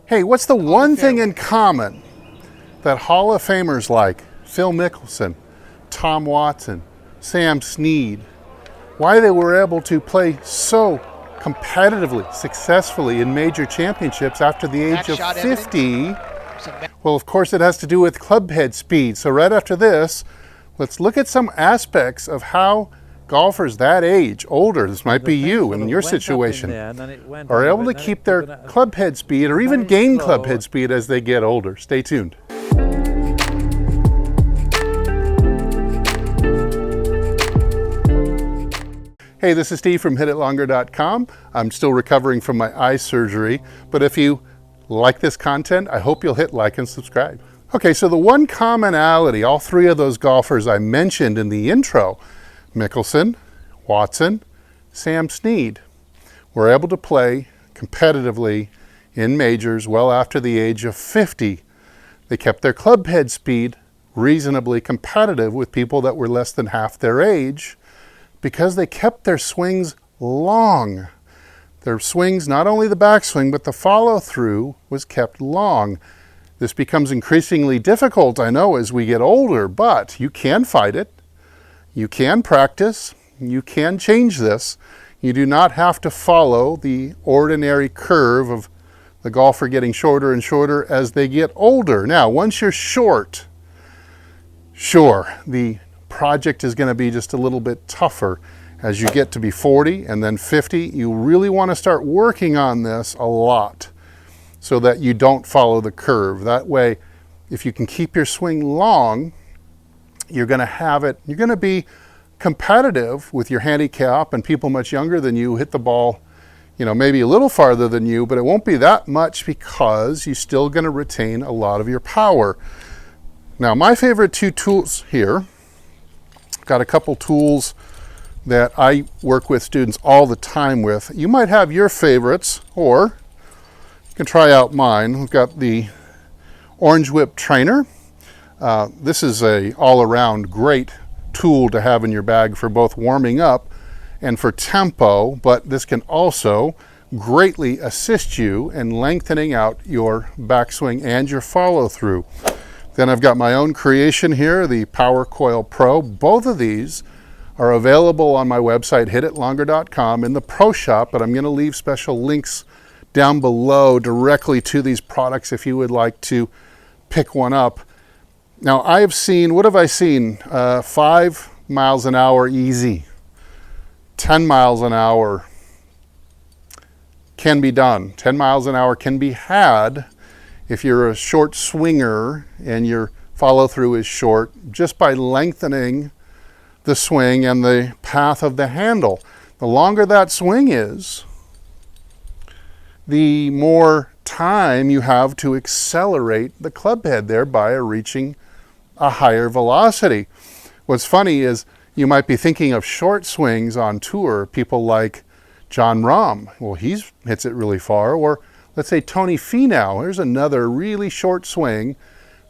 Hey, what's the one thing in common that Hall of Famers like Phil Mickelson, Tom Watson, Sam Snead, why they were able to play so competitively, successfully in major championships after the age of 50? Well, of course, it has to do with clubhead speed. So right after this, let's look at some aspects of how golfers that age, older, this might be you in your situation, are able to keep their clubhead speed or even gain clubhead speed as they get older. Stay tuned. Hey, this is Steve from HitItLonger.com. I'm still recovering from my eye surgery, but if you like this content, I hope you'll hit like and subscribe. Okay, so the one commonality, all three of those golfers I mentioned in the intro, Mickelson, Watson, Sam Snead, were able to play competitively in majors well after the age of 50. They kept their clubhead speed reasonably competitive with people that were less than half their age because they kept their swings long. Their swings, not only the backswing, but the follow-through was kept long. This becomes increasingly difficult, I know, as we get older, but you can fight it. You can practice, you can change this. You do not have to follow the ordinary curve of the golfer getting shorter and shorter as they get older. Now, once you're short, sure, the project is going to be just a little bit tougher. As you get to be 40 and then 50, you really want to start working on this a lot so that you don't follow the curve. That way, if you can keep your swing long, you're going to have it, you're going to be competitive with your handicap and people much younger than you hit the ball, maybe a little farther than you, but it won't be that much because you're still going to retain a lot of your power. Now, my favorite two tools here, got a couple tools that I work with students all the time with. You might have your favorites, or you can try out mine. We've got the Orange Whip Trainer. This is a all-around great tool to have in your bag for both warming up and for tempo, but this can also greatly assist you in lengthening out your backswing and your follow-through. Then I've got my own creation here, the Power Coil Pro. Both of these are available on my website, HitItLonger.com, in the Pro Shop, but I'm going to leave special links down below directly to these products if you would like to pick one up. Now, I have seen, what have I seen? 5 miles an hour easy. 10 miles an hour can be done. 10 miles an hour can be had if you're a short swinger and your follow-through is short, just by lengthening the swing and the path of the handle. The longer that swing is, the more time you have to accelerate the club head, thereby reaching a higher velocity. What's funny is you might be thinking of short swings on tour, people like Jon Rahm. Well, he hits it really far. Or let's say Tony Finau. Here's another really short swing,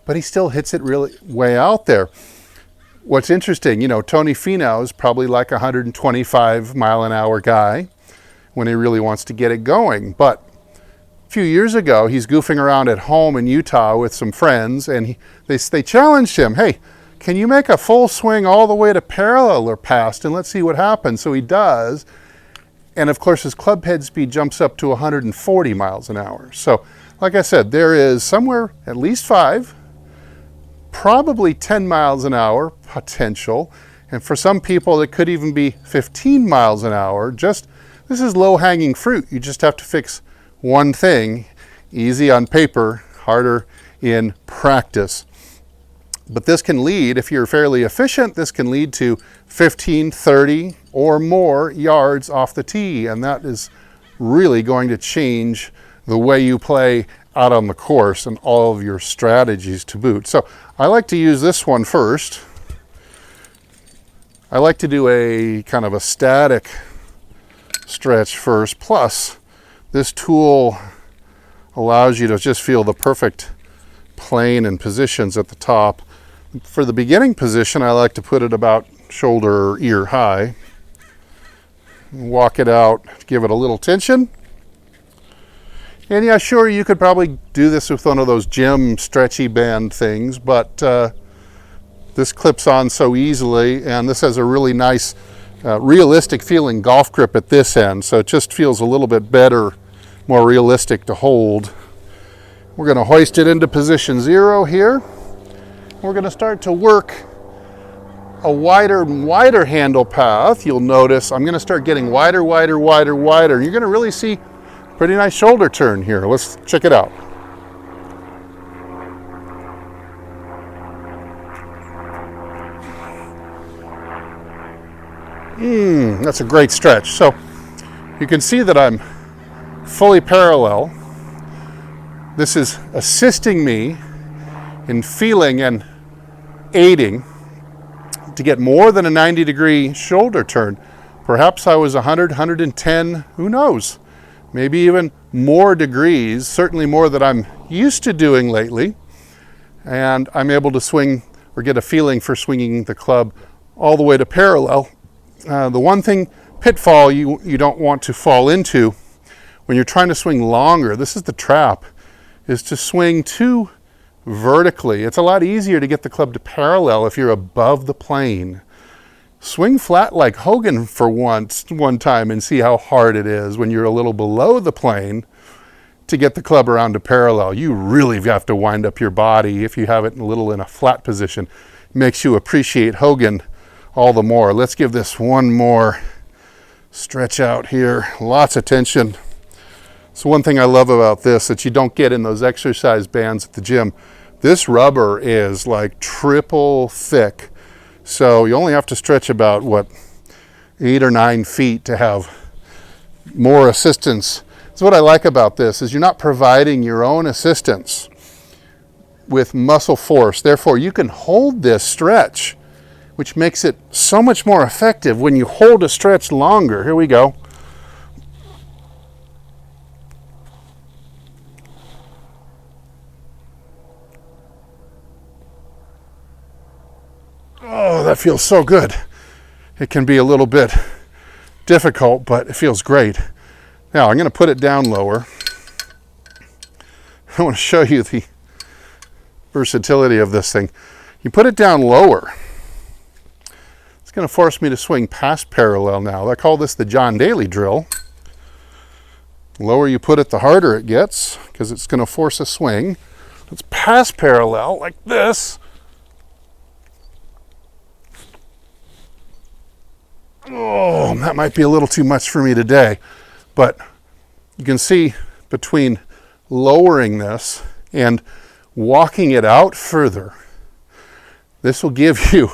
but he still hits it really way out there. What's interesting, Tony Finau is probably like a 125 mile an hour guy when he really wants to get it going. But a few years ago, he's goofing around at home in Utah with some friends, and they challenged him, hey, can you make a full swing all the way to parallel or past, and let's see what happens. So he does, and of course his club head speed jumps up to 140 miles an hour. So like I said, there is somewhere at least 5, probably 10 miles an hour potential, and for some people it could even be 15 miles an hour. This is low-hanging fruit. You just have to fix one thing. Easy on paper, harder in practice. But this can lead, if you're fairly efficient, this can lead to 15, 30 or more yards off the tee, and that is really going to change the way you play out on the course and all of your strategies to boot. So I like to use this one first. I like to do a kind of a static stretch first, plus this tool allows you to just feel the perfect plane and positions at the top. For the beginning position, I like to put it about shoulder or ear high. Walk it out, give it a little tension. And yeah, sure, you could probably do this with one of those gym stretchy band things, but this clips on so easily, and this has a really nice, realistic feeling golf grip at this end, so it just feels a little bit better, more realistic to hold. We're going to hoist it into position 0 here. We're going to start to work a wider and wider handle path. You'll notice I'm going to start getting wider, wider, wider, wider. You're going to really see pretty nice shoulder turn here. Let's check it out. That's a great stretch. So you can see that I'm fully parallel. This is assisting me in feeling and aiding to get more than a 90-degree shoulder turn. Perhaps I was 100, 110, who knows? Maybe even more degrees, certainly more than I'm used to doing lately. And I'm able to swing or get a feeling for swinging the club all the way to parallel. The one thing, pitfall you don't want to fall into when you're trying to swing longer, this is the trap, is to swing too vertically. It's a lot easier to get the club to parallel if you're above the plane. Swing flat like Hogan for one time and see how hard it is when you're a little below the plane to get the club around to parallel. You really have to wind up your body if you have it a little in a flat position. It makes you appreciate Hogan all the more. Let's give this one more stretch out here. Lots of tension. So one thing I love about this that you don't get in those exercise bands at the gym, this rubber is like triple thick. So you only have to stretch about, 8 or 9 feet to have more assistance. So what I like about this is you're not providing your own assistance with muscle force. Therefore, you can hold this stretch, which makes it so much more effective when you hold a stretch longer. Here we go. Oh, that feels so good. It can be a little bit difficult, but it feels great. Now, I'm going to put it down lower. I want to show you the versatility of this thing. You put it down lower. It's going to force me to swing past parallel now. I call this the John Daly drill. The lower you put it, the harder it gets, because it's going to force a swing. It's past parallel, like this. Oh, that might be a little too much for me today, but you can see between lowering this and walking it out further, this will give you,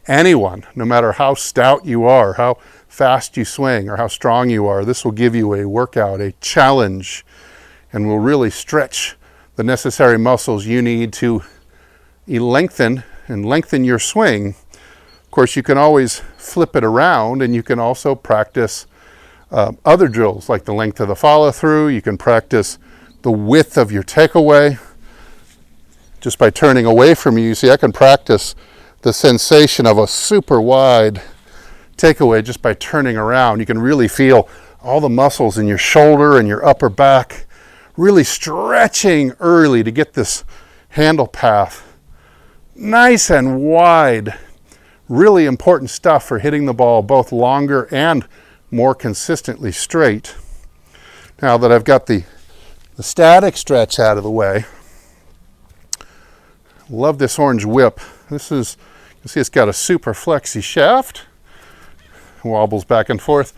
anyone, no matter how stout you are, how fast you swing, or how strong you are, this will give you a workout, a challenge, and will really stretch the necessary muscles you need to lengthen your swing. Of course, you can always flip it around, and you can also practice other drills like the length of the follow through. You can practice the width of your takeaway just by turning away from you. You see, I can practice the sensation of a super wide takeaway just by turning around. You can really feel all the muscles in your shoulder and your upper back really stretching early to get this handle path nice and wide. Really important stuff for hitting the ball both longer and more consistently straight. Now that I've got the static stretch out of the way, love this orange whip. This is, you can see it's got a super flexy shaft, wobbles back and forth,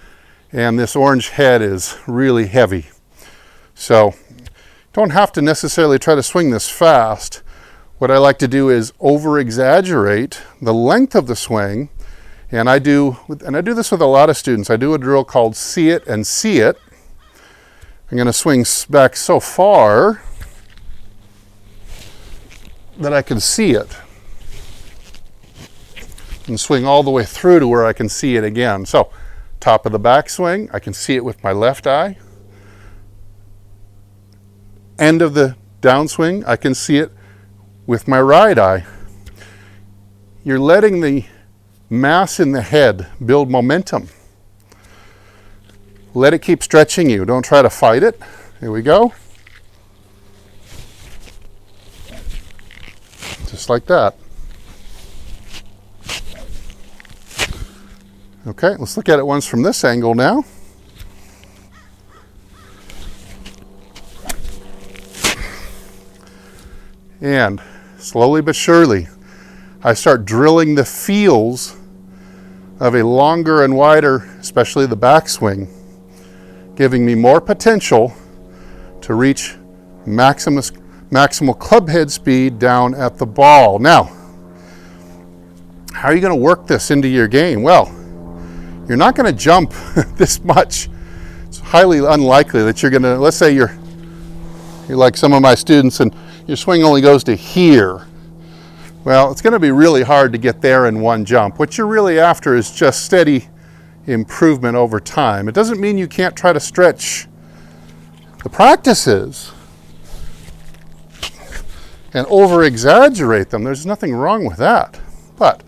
and this orange head is really heavy. So don't have to necessarily try to swing this fast. What I like to do is over-exaggerate the length of the swing, and I do this with a lot of students. I do a drill called see it and see it. I'm going to swing back so far that I can see it, and swing all the way through to where I can see it again. So, top of the backswing, I can see it with my left eye. End of the downswing, I can see it with my right eye. You're letting the mass in the head build momentum. Let it keep stretching you. Don't try to fight it. Here we go. Just like that. Okay, let's look at it once from this angle now. And slowly but surely, I start drilling the feels of a longer and wider, especially the backswing, giving me more potential to reach maximal club head speed down at the ball. Now, how are you going to work this into your game? Well, you're not going to jump this much. It's highly unlikely that you're going to, let's say you're like some of my students and your swing only goes to here. Well, it's going to be really hard to get there in one jump. What you're really after is just steady improvement over time. It doesn't mean you can't try to stretch the practices and over-exaggerate them. There's nothing wrong with that. But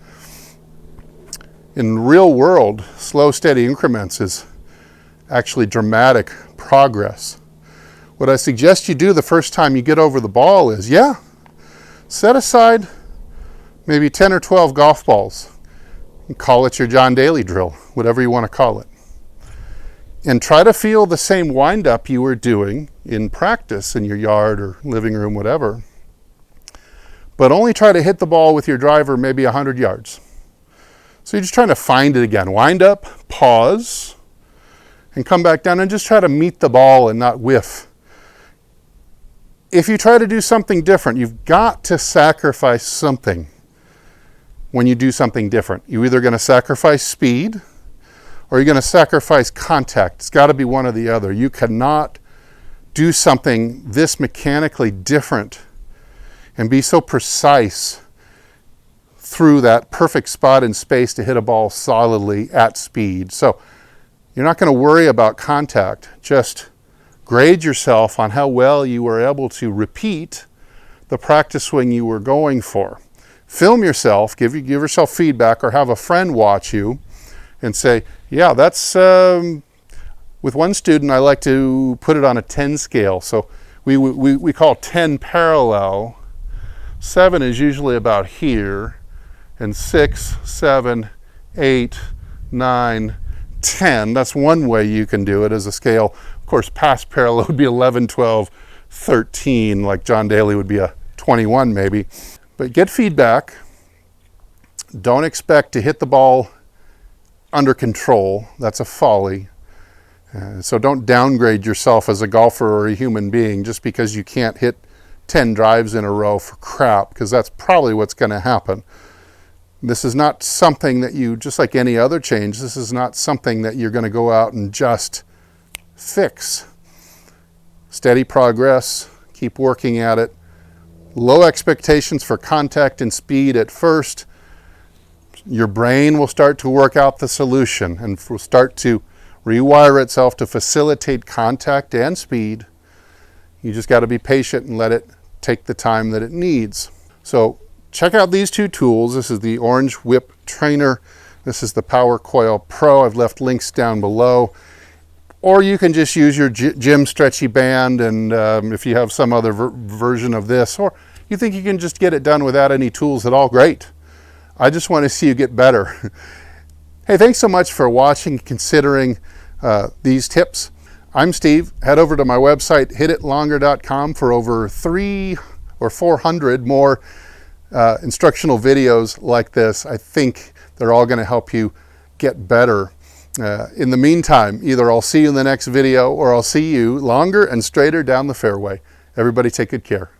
in real world, slow, steady increments is actually dramatic progress. What I suggest you do the first time you get over the ball is, set aside maybe 10 or 12 golf balls and call it your John Daly drill, whatever you want to call it. And try to feel the same wind-up you were doing in practice in your yard or living room, whatever. But only try to hit the ball with your driver maybe 100 yards. So you're just trying to find it again. Wind up, pause, and come back down and just try to meet the ball and not whiff. If you try to do something different, you've got to sacrifice something when you do something different. You're either going to sacrifice speed or you're going to sacrifice contact. It's got to be one or the other. You cannot do something this mechanically different and be so precise through that perfect spot in space to hit a ball solidly at speed. So you're not going to worry about contact. Just grade yourself on how well you were able to repeat the practice swing you were going for. Film yourself, give yourself feedback, or have a friend watch you and say, yeah, that's, with one student, I like to put it on a 10 scale. So we call 10 parallel. 7 is usually about here, and 6, 7, 8, 9, 10. That's one way you can do it as a scale. Of course, past parallel would be 11, 12, 13, like John Daly would be a 21 maybe. But get feedback. Don't expect to hit the ball under control. That's a folly. So don't downgrade yourself as a golfer or a human being just because you can't hit 10 drives in a row for crap, because that's probably what's going to happen. This is not something that you, just like any other change, this is not something that you're going to go out and just fix. Steady progress, keep working at it. Low expectations for contact and speed at first. Your brain will start to work out the solution and will start to rewire itself to facilitate contact and speed. You just got to be patient and let it take the time that it needs. So check out these two tools. This is the Orange Whip Trainer. This is the Power Coil Pro. I've left links down below. Or you can just use your gym stretchy band, and if you have some other version of this, or you think you can just get it done without any tools at all, great. I just want to see you get better. Hey, thanks so much for watching, considering these tips. I'm Steve. Head over to my website, hititlonger.com, for over 300 or 400 more instructional videos like this. I think they're all going to help you get better. In the meantime, either I'll see you in the next video or I'll see you longer and straighter down the fairway. Everybody take good care.